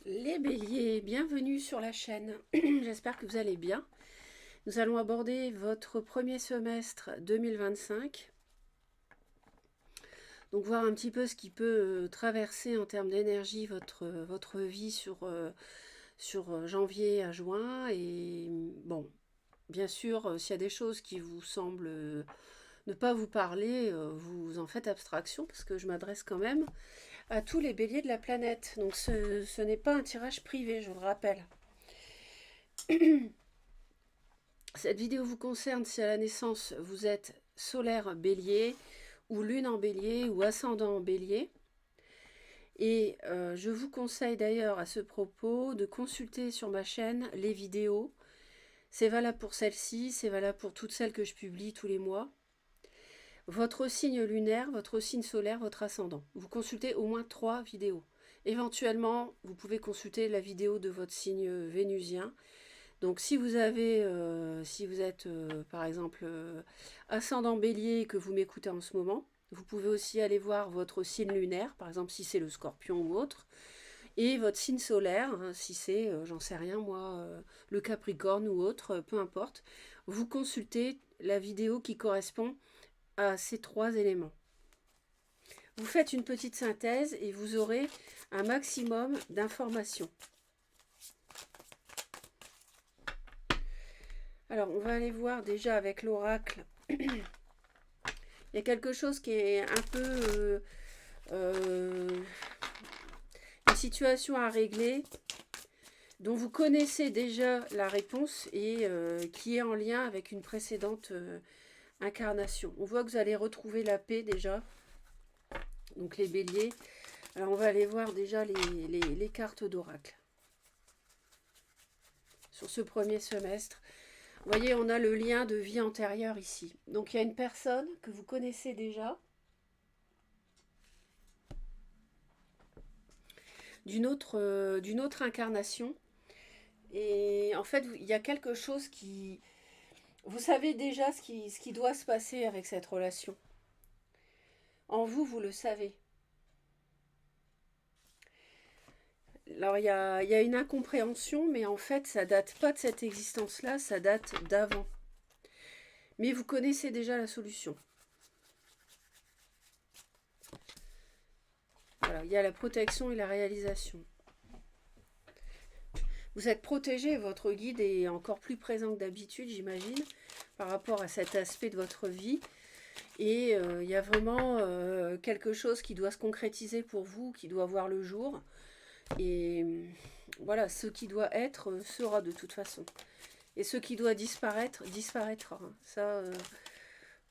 Les béliers, bienvenue sur la chaîne. J'espère que vous allez bien. Nous allons aborder votre premier semestre 2025. Donc voir un petit peu ce qui peut traverser en termes d'énergie votre vie sur janvier à juin. Et bon, bien sûr, s'il y a des choses qui vous semblent ne pas vous parler, vous en faites abstraction parce que je m'adresse quand même à tous les béliers de la planète. Donc ce n'est pas un tirage privé, je vous le rappelle. Cette vidéo vous concerne si à la naissance vous êtes solaire bélier ou lune en bélier ou ascendant en bélier. Et je vous conseille d'ailleurs à ce propos de consulter sur ma chaîne les vidéos. C'est valable pour celle-ci, c'est valable pour toutes celles que je publie tous les mois. Votre signe lunaire, votre signe solaire, votre ascendant. Vous consultez au moins 3 vidéos. Éventuellement, vous pouvez consulter la vidéo de votre signe vénusien. Donc si vous êtes par exemple ascendant bélier et que vous m'écoutez en ce moment, vous pouvez aussi aller voir votre signe lunaire, par exemple si c'est le scorpion ou autre, et votre signe solaire, hein, si c'est, j'en sais rien moi, le capricorne ou autre, peu importe. Vous consultez la vidéo qui correspond à ces 3 éléments. Vous faites une petite synthèse et vous aurez un maximum d'informations. Alors, on va aller voir déjà avec l'oracle. Il y a quelque chose qui est un peu une situation à régler dont vous connaissez déjà la réponse et qui est en lien avec une précédente incarnation. On voit que vous allez retrouver la paix déjà, donc les béliers. Alors, on va aller voir déjà les cartes d'oracle sur ce premier semestre. Vous voyez, on a le lien de vie antérieure ici. Donc, il y a une personne que vous connaissez déjà, d'une autre incarnation. Et en fait, il y a quelque chose qui... Vous savez déjà ce qui doit se passer avec cette relation. En vous, vous le savez. Alors, il y a une incompréhension, mais en fait, ça date pas de cette existence-là, ça date d'avant. Mais vous connaissez déjà la solution. Voilà, il y a la protection et la réalisation. Vous êtes protégé, votre guide est encore plus présent que d'habitude, j'imagine, par rapport à cet aspect de votre vie. Et il y a vraiment quelque chose qui doit se concrétiser pour vous, qui doit voir le jour. Et voilà, ce qui doit être sera de toute façon. Et ce qui doit disparaître, disparaîtra. Ça,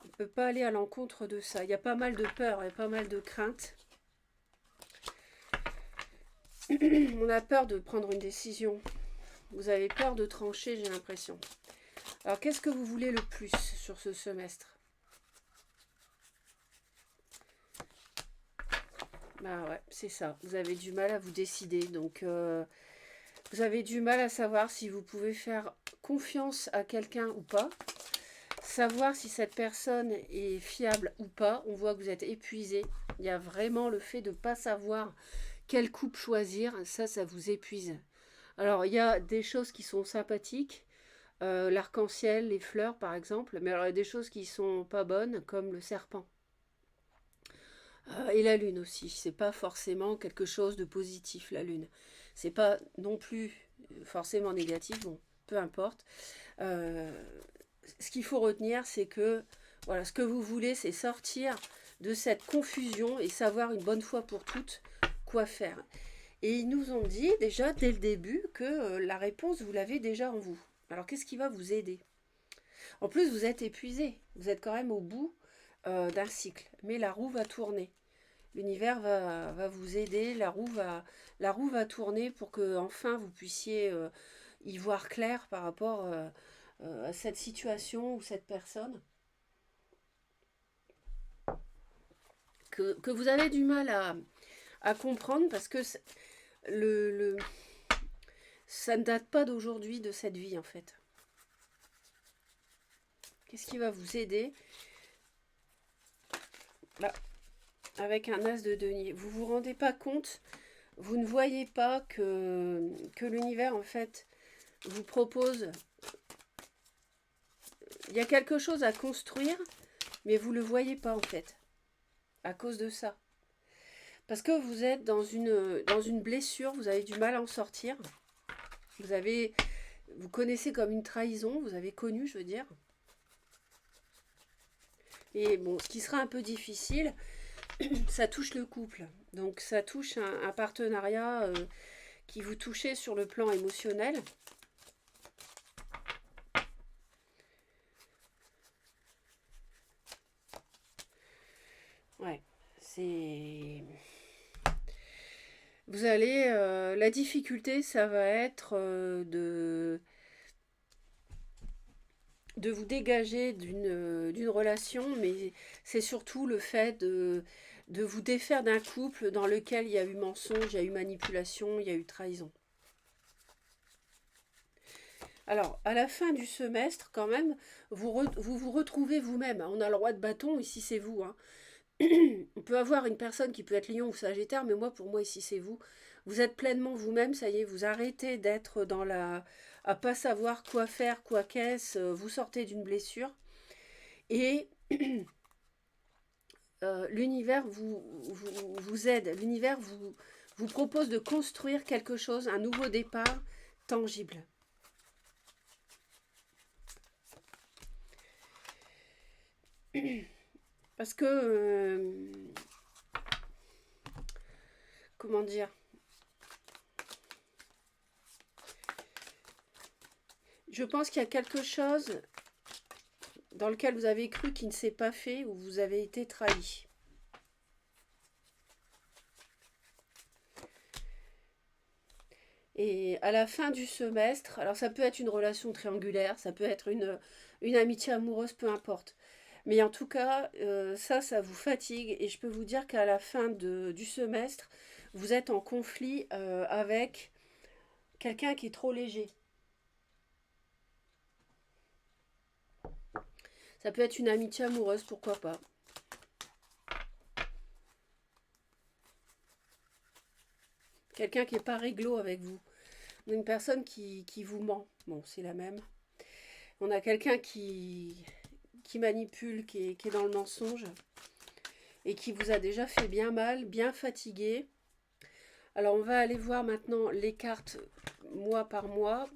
on ne peut pas aller à l'encontre de ça. Il y a pas mal de peur, il y a pas mal de craintes. On a peur de prendre une décision. Vous avez peur de trancher, j'ai l'impression. Alors, qu'est-ce que vous voulez le plus sur ce semestre? Bah ouais, c'est ça. Vous avez du mal à vous décider. Donc, vous avez du mal à savoir si vous pouvez faire confiance à quelqu'un ou pas. Savoir si cette personne est fiable ou pas. On voit que vous êtes épuisé. Il y a vraiment le fait de ne pas savoir quelle coupe choisir. Ça vous épuise. Alors, il y a des choses qui sont sympathiques. L'arc-en-ciel, les fleurs par exemple. Mais alors, il y a des choses qui sont pas bonnes, comme le serpent. Et la lune aussi, c'est pas forcément quelque chose de positif, la lune. C'est pas non plus forcément négatif, bon, peu importe. Euh, Ce qu'il faut retenir, c'est que voilà, ce que vous voulez, c'est sortir de cette confusion et savoir une bonne fois pour toutes quoi faire. Et ils nous ont dit déjà dès le début que la réponse, vous l'avez déjà en vous. Alors qu'est-ce qui va vous aider? En plus, vous êtes épuisé, vous êtes quand même au bout d'un cycle, mais la roue va tourner. L'univers va vous aider, la roue va tourner pour que enfin vous puissiez y voir clair par rapport à cette situation ou cette personne que vous avez du mal à comprendre parce que le, ça ne date pas d'aujourd'hui de cette vie en fait. Qu'est-ce qui va vous aider? Là, avec un as de denier. Vous vous rendez pas compte vous ne voyez pas que l'univers, en fait, vous propose... Il y a quelque chose à construire, mais vous ne le voyez pas, en fait, à cause de ça. Parce que vous êtes dans une blessure, vous avez du mal à en sortir. Vous connaissez comme une trahison, vous avez connu, je veux dire. Et bon, ce qui sera un peu difficile, ça touche le couple. Donc ça touche un partenariat qui vous touchait sur le plan émotionnel. Ouais, c'est... Vous allez... la difficulté, ça va être de vous dégager d'une relation, mais c'est surtout le fait de vous défaire d'un couple dans lequel il y a eu mensonge, il y a eu manipulation, il y a eu trahison. Alors, à la fin du semestre, quand même, vous retrouvez vous-même. On a le roi de bâton, ici c'est vous. Hein. On peut avoir une personne qui peut être lion ou sagittaire, mais pour moi, ici c'est vous. Vous êtes pleinement vous-même, ça y est, vous arrêtez d'être dans la... à pas savoir quoi faire, quoi qu'est-ce, vous sortez d'une blessure. Et l'univers vous aide, l'univers vous propose de construire quelque chose, un nouveau départ tangible. Parce que, comment dire, je pense qu'il y a quelque chose dans lequel vous avez cru qui ne s'est pas fait, ou vous avez été trahi. Et à la fin du semestre, alors ça peut être une relation triangulaire, ça peut être une amitié amoureuse, peu importe. Mais en tout cas, ça vous fatigue. Et je peux vous dire qu'à la fin du semestre, vous êtes en conflit avec quelqu'un qui est trop léger. Ça peut être une amitié amoureuse, pourquoi pas. Quelqu'un qui n'est pas réglo avec vous. Une personne qui vous ment. Bon, c'est la même. On a quelqu'un qui manipule, qui est dans le mensonge et qui vous a déjà fait bien mal, bien fatigué. Alors on va aller voir maintenant les cartes mois par mois.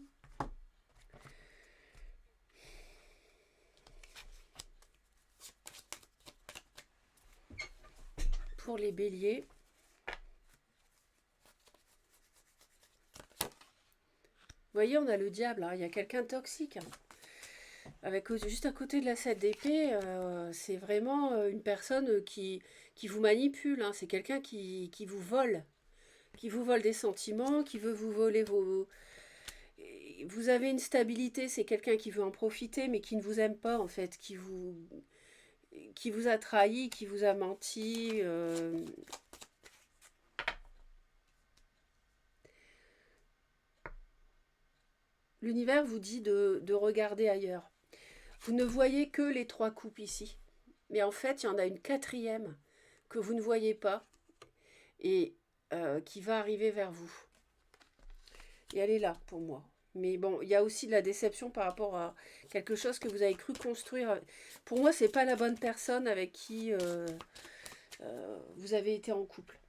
Pour les béliers. Vous voyez, on a le diable, hein. Il y a quelqu'un de toxique. Hein. Avec, juste à côté de la 7 d'épée, c'est vraiment une personne qui vous manipule. Hein. C'est quelqu'un qui vous vole. Qui vous vole des sentiments, qui veut vous voler vos... Vous avez une stabilité, c'est quelqu'un qui veut en profiter, mais qui ne vous aime pas, en fait. Qui vous a trahi, qui vous a menti. L'univers vous dit de regarder ailleurs. Vous ne voyez que les 3 coupes ici. Mais en fait, il y en a une 4e que vous ne voyez pas et qui va arriver vers vous. Et elle est là pour moi. Mais bon, il y a aussi de la déception par rapport à quelque chose que vous avez cru construire. Pour moi, c'est pas la bonne personne avec qui vous avez été en couple.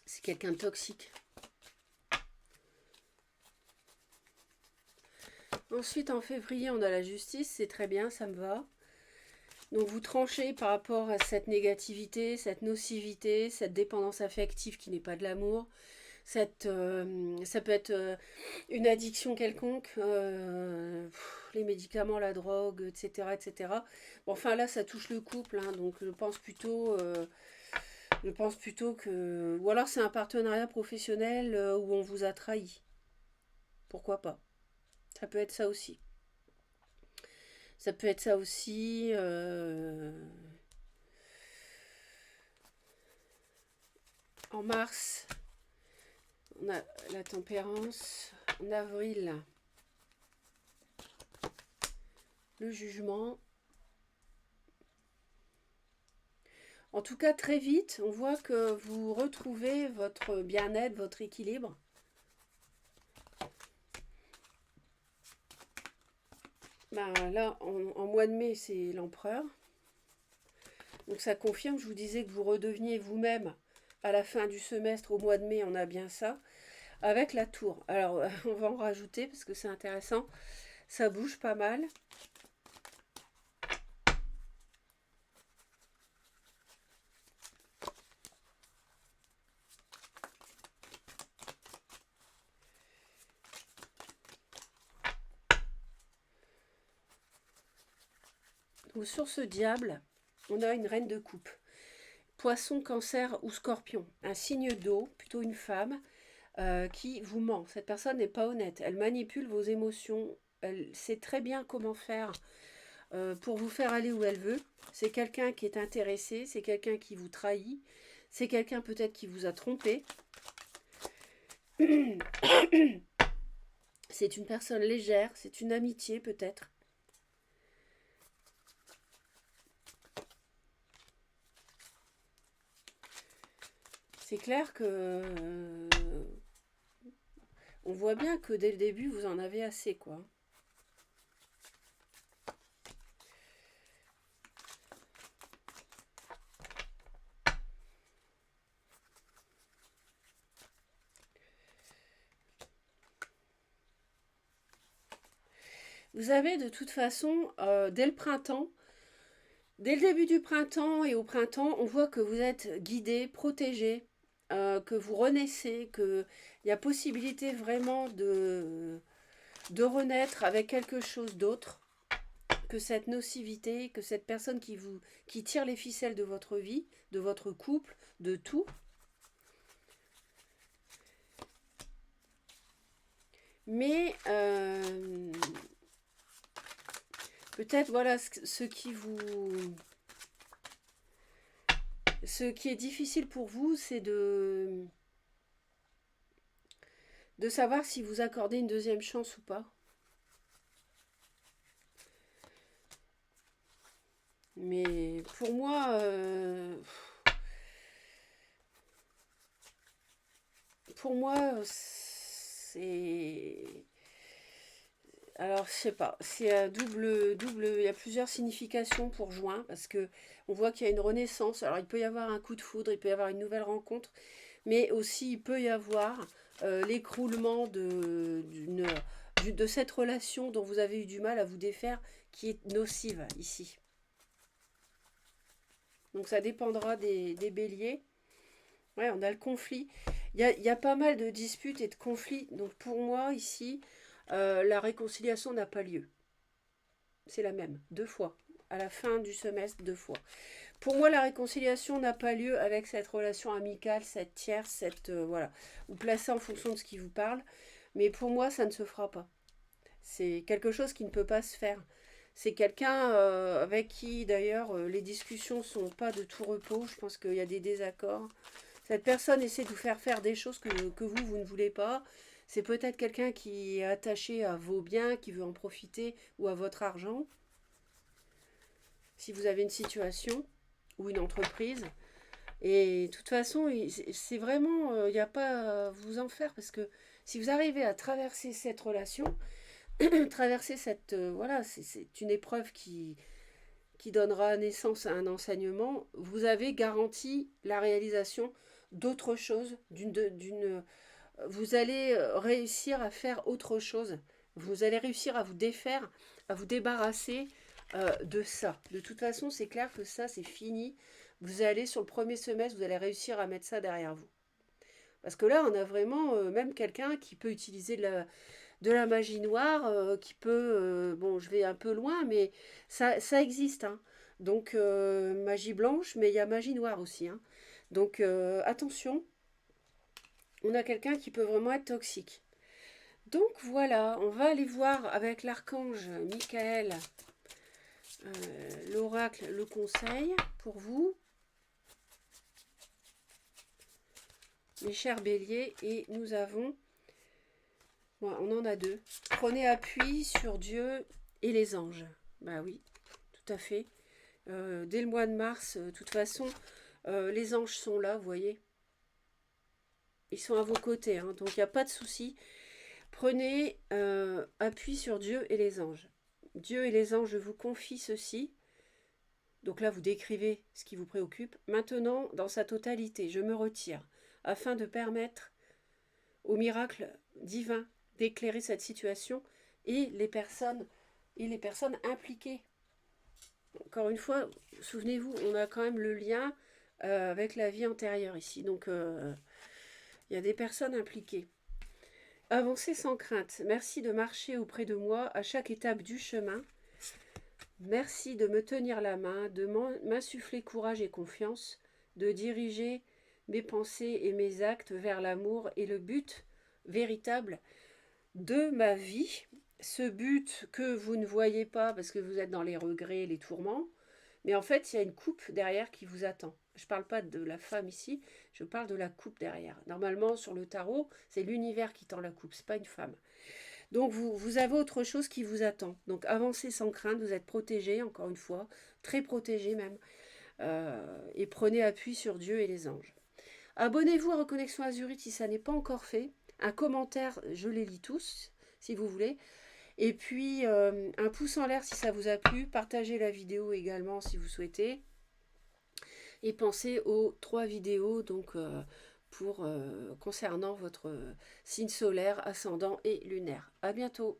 C'est quelqu'un de toxique. Ensuite, en février, on a la justice. C'est très bien, ça me va. Donc vous tranchez par rapport à cette négativité, cette nocivité, cette dépendance affective qui n'est pas de l'amour. Ça peut être une addiction quelconque, les médicaments, la drogue, etc. etc. Bon, enfin là, ça touche le couple, hein, donc je pense plutôt que... Ou alors c'est un partenariat professionnel où on vous a trahi. Pourquoi pas? Ça peut être ça aussi. Ça peut être ça aussi. En mars, on a la tempérance. En avril, le jugement. En tout cas, très vite, on voit que vous retrouvez votre bien-être, votre équilibre. Ben, là, en mois de mai, c'est l'empereur. Donc ça confirme, je vous disais que vous redeveniez vous-même à la fin du semestre, au mois de mai, on a bien ça, avec la tour. Alors, on va en rajouter parce que c'est intéressant. Ça bouge pas mal. Donc, sur ce diable, on a une reine de coupe. Poisson, cancer ou scorpion. Un signe d'eau, plutôt une femme, qui vous ment. Cette personne n'est pas honnête. Elle manipule vos émotions. Elle sait très bien comment faire pour vous faire aller où elle veut. C'est quelqu'un qui est intéressé, c'est quelqu'un qui vous trahit, c'est quelqu'un peut-être qui vous a trompé. C'est une personne légère, c'est une amitié peut-être. C'est clair que on voit bien que dès le début vous en avez assez, quoi. Vous avez de toute façon, dès le printemps, dès le début du printemps et au printemps, on voit que vous êtes guidé, protégé, que vous renaissez, qu'il y a possibilité vraiment de renaître avec quelque chose d'autre que cette nocivité, que cette personne qui tire les ficelles de votre vie, de votre couple, de tout. Mais peut-être voilà ce qui est difficile pour vous, c'est de savoir si vous accordez une deuxième chance ou pas. Mais pour moi, c'est... Alors, je sais pas, c'est un double, il y a plusieurs significations pour juin, parce que on voit qu'il y a une renaissance. Alors, il peut y avoir un coup de foudre, il peut y avoir une nouvelle rencontre, mais aussi il peut y avoir l'écroulement de cette relation dont vous avez eu du mal à vous défaire, qui est nocive ici. Donc, ça dépendra des béliers. Ouais, on a le conflit. Il y a pas mal de disputes et de conflits. Donc, pour moi, ici, la réconciliation n'a pas lieu. C'est la même, 2 fois. À la fin du semestre, 2 fois. Pour moi, la réconciliation n'a pas lieu avec cette relation amicale, cette tierce, voilà. Vous placez en fonction de ce qui vous parle. Mais pour moi, ça ne se fera pas. C'est quelque chose qui ne peut pas se faire. C'est quelqu'un avec qui, d'ailleurs, les discussions ne sont pas de tout repos. Je pense qu'il y a des désaccords. Cette personne essaie de vous faire faire des choses que vous ne voulez pas. C'est peut-être quelqu'un qui est attaché à vos biens, qui veut en profiter, ou à votre argent. Si vous avez une situation ou une entreprise. Et de toute façon, c'est vraiment, il n'y a pas à vous en faire, parce que si vous arrivez à traverser cette relation, traverser cette... voilà, c'est une épreuve qui donnera naissance à un enseignement, vous avez garanti la réalisation d'autre chose, vous allez réussir à faire autre chose. Vous allez réussir à vous défaire, à vous débarrasser de ça. De toute façon, c'est clair que ça, c'est fini. Vous allez, sur le premier semestre, vous allez réussir à mettre ça derrière vous. Parce que là, on a vraiment même quelqu'un qui peut utiliser de la magie noire, qui peut... bon, je vais un peu loin, mais ça existe. Hein. Donc, magie blanche, mais il y a magie noire aussi. Hein. Donc, attention, on a quelqu'un qui peut vraiment être toxique. Donc voilà, on va aller voir avec l'archange Michael, l'oracle, le conseil pour vous, mes chers béliers. Et nous avons, bon, on en a 2. Prenez appui sur Dieu et les anges. Bah oui, tout à fait. Dès le mois de mars, de toute façon, Les anges sont là, vous voyez. Ils sont à vos côtés, hein, donc il n'y a pas de souci. Prenez appui sur Dieu et les anges. Dieu et les anges, je vous confie ceci. Donc là, vous décrivez ce qui vous préoccupe. Maintenant, dans sa totalité, je me retire afin de permettre au miracle divin d'éclairer cette situation et les personnes impliquées. Encore une fois, souvenez-vous, on a quand même le lien avec la vie antérieure ici. Donc, il y a des personnes impliquées. Avancez sans crainte. Merci de marcher auprès de moi à chaque étape du chemin. Merci de me tenir la main, de m'insuffler courage et confiance, de diriger mes pensées et mes actes vers l'amour et le but véritable de ma vie. Ce but que vous ne voyez pas parce que vous êtes dans les regrets, les tourments, mais en fait, il y a une coupe derrière qui vous attend. Je ne parle pas de la femme ici, je parle de la coupe derrière. Normalement, sur le tarot, c'est l'univers qui tend la coupe, ce n'est pas une femme. Donc, vous avez autre chose qui vous attend. Donc, avancez sans crainte, vous êtes protégé, encore une fois, très protégé même. Et prenez appui sur Dieu et les anges. Abonnez-vous à Reconnexion Azurite si ça n'est pas encore fait. Un commentaire, je les lis tous, si vous voulez. Et puis, un pouce en l'air si ça vous a plu. Partagez la vidéo également si vous souhaitez. Et pensez aux 3 vidéos donc, concernant votre signe solaire, ascendant et lunaire. À bientôt.